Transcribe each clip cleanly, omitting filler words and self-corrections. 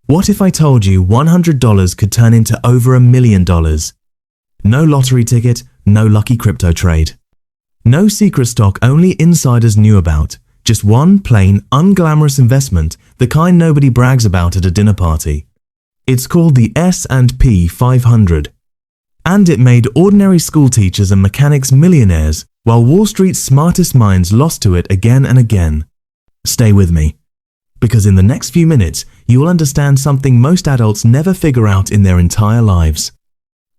What if I told you $100 could turn into over $1 million? No lottery ticket, no lucky crypto trade. No secret stock only insiders knew about. Just one plain, unglamorous investment, the kind nobody brags about at a dinner party. It's called the S&P 500. And it made ordinary school teachers and mechanics millionaires, while Wall Street's smartest minds lost to it again and again. Stay with me, because in the next few minutes, you will understand something most adults never figure out in their entire lives.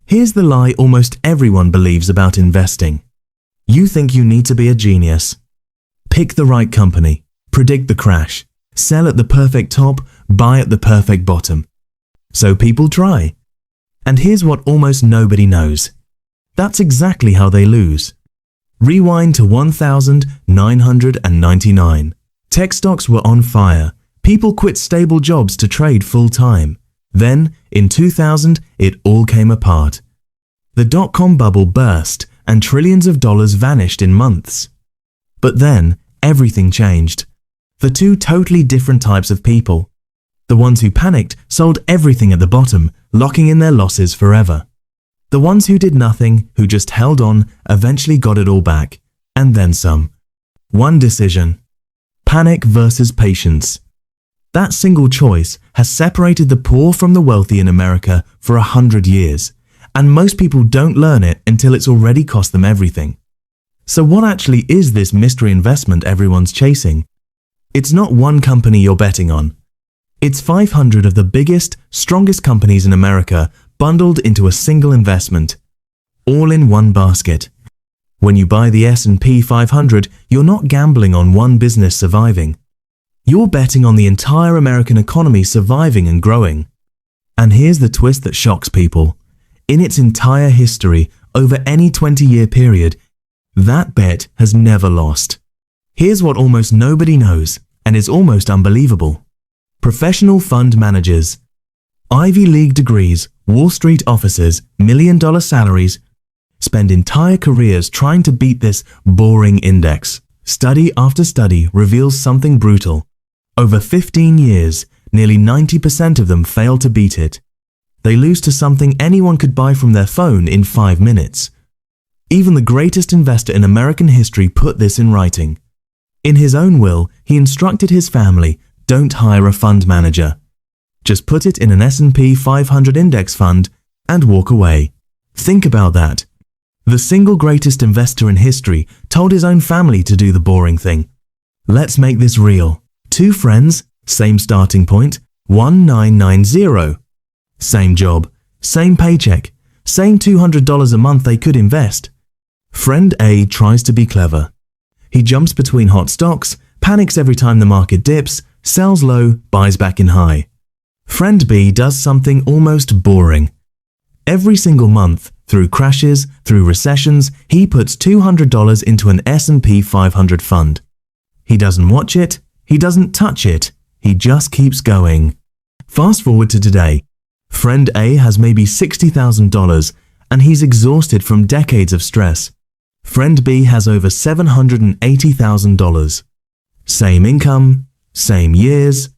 Here's the lie almost everyone believes about investing. You think you need to be a genius. Pick the right company, predict the crash, sell at the perfect top, buy at the perfect bottom. So people try. And here's what almost nobody knows. That's exactly how they lose. Rewind to 1999. Tech stocks were on fire. People quit stable jobs to trade full-time. Then, in 2000, it all came apart. The dot-com bubble burst and trillions of dollars vanished in months. But then, everything changed. The two totally different types of people. The ones who panicked sold everything at the bottom, locking in their losses forever. The ones who did nothing, who just held on, eventually got it all back, and then some. One decision. Panic versus patience. That single choice has separated the poor from the wealthy in America for 100 years, and most people don't learn it until it's already cost them everything. So what actually is this mystery investment everyone's chasing? It's not one company you're betting on. It's 500 of the biggest, strongest companies in America bundled into a single investment, all in one basket. When you buy the S&P 500, you're not gambling on one business surviving. You're betting on the entire American economy surviving and growing. And here's the twist that shocks people. In its entire history, over any 20-year period, that bet has never lost. Here's what almost nobody knows, and is almost unbelievable. Professional fund managers. Ivy League degrees, Wall Street officers, million-dollar salaries, spend entire careers trying to beat this boring index. Study after study reveals something brutal. Over 15 years, nearly 90% of them fail to beat it. They lose to something anyone could buy from their phone in 5 minutes. Even the greatest investor in American history put this in writing. In his own will, he instructed his family, don't hire a fund manager. Just put it in an S&P 500 index fund and walk away. Think about that. The single greatest investor in history told his own family to do the boring thing. Let's make this real. 2 friends, same starting point, 1990. Same job, same paycheck, same $200 a month they could invest. Friend A tries to be clever. He jumps between hot stocks, panics every time the market dips, sells low, buys back in high. Friend B does something almost boring. Every single month, through crashes, through recessions, he puts $200 into an S&P 500 fund. He doesn't watch it, he doesn't touch it, he just keeps going. Fast forward to today. Friend A has maybe $60,000 and he's exhausted from decades of stress. Friend B has over $780,000. Same income, same years,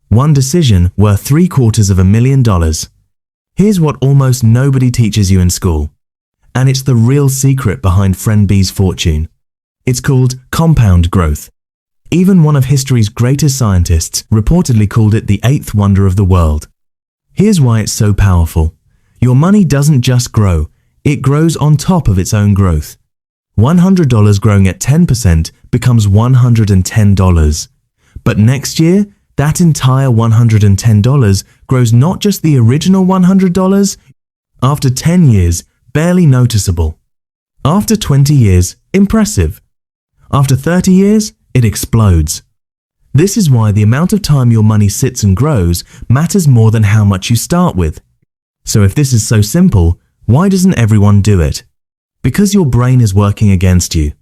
one decision worth $750,000. Here's what almost nobody teaches you in school, and it's the real secret behind Friend B's fortune. It's called compound growth. Even one of history's greatest scientists reportedly called it the 8th wonder of the world. Here's why it's so powerful. Your money doesn't just grow, it grows on top of its own growth. $100 growing at 10% becomes $110. But next year, that entire $110 grows not just the original $100. After 10 years, barely noticeable. After 20 years, impressive. After 30 years, it explodes. This is why the amount of time your money sits and grows matters more than how much you start with. So if this is so simple, why doesn't everyone do it? Because your brain is working against you.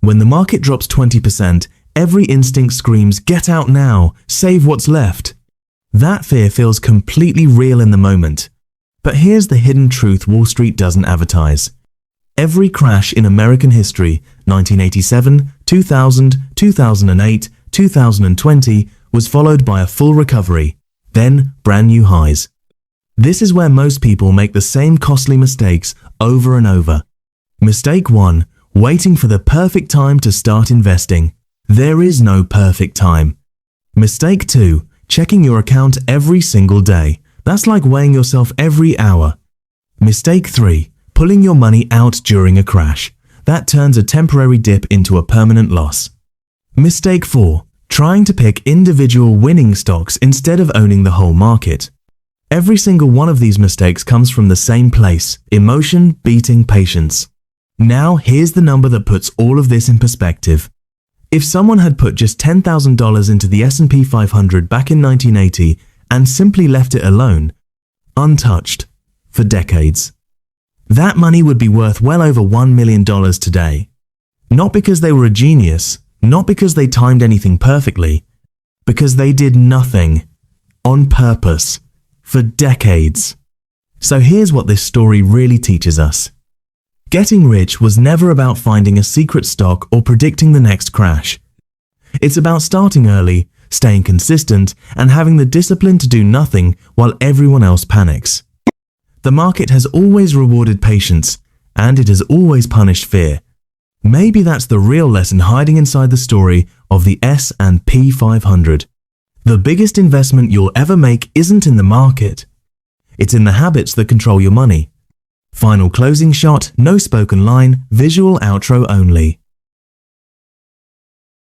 When the market drops 20%, every instinct screams, "Get out now, save what's left." That fear feels completely real in the moment. But here's the hidden truth Wall Street doesn't advertise. Every crash in American history, 1987, 2000, 2008, 2020, was followed by a full recovery. then brand new highs. This is where most people make the same costly mistakes over and over. Mistake 1. Waiting for the perfect time to start investing. There is no perfect time. Mistake 2. Checking your account every single day. That's like weighing yourself every hour. Mistake 3. Pulling your money out during a crash. That turns a temporary dip into a permanent loss. Mistake 4. Trying to pick individual winning stocks instead of owning the whole market. Every single one of these mistakes comes from the same place: emotion beating patience. Now here's the number that puts all of this in perspective. If someone had put just $10,000 into the S&P 500 back in 1980 and simply left it alone, untouched, for decades, that money would be worth well over $1 million today. Not because they were a genius, not because they timed anything perfectly, because they did nothing, on purpose, for decades. So here's what this story really teaches us. Getting rich was never about finding a secret stock or predicting the next crash. It's about starting early, staying consistent, and having the discipline to do nothing while everyone else panics. The market has always rewarded patience, and it has always punished fear. Maybe that's the real lesson hiding inside the story of the S&P 500. The biggest investment you'll ever make isn't in the market. It's in the habits that control your money. Final closing shot, no spoken line, visual outro only.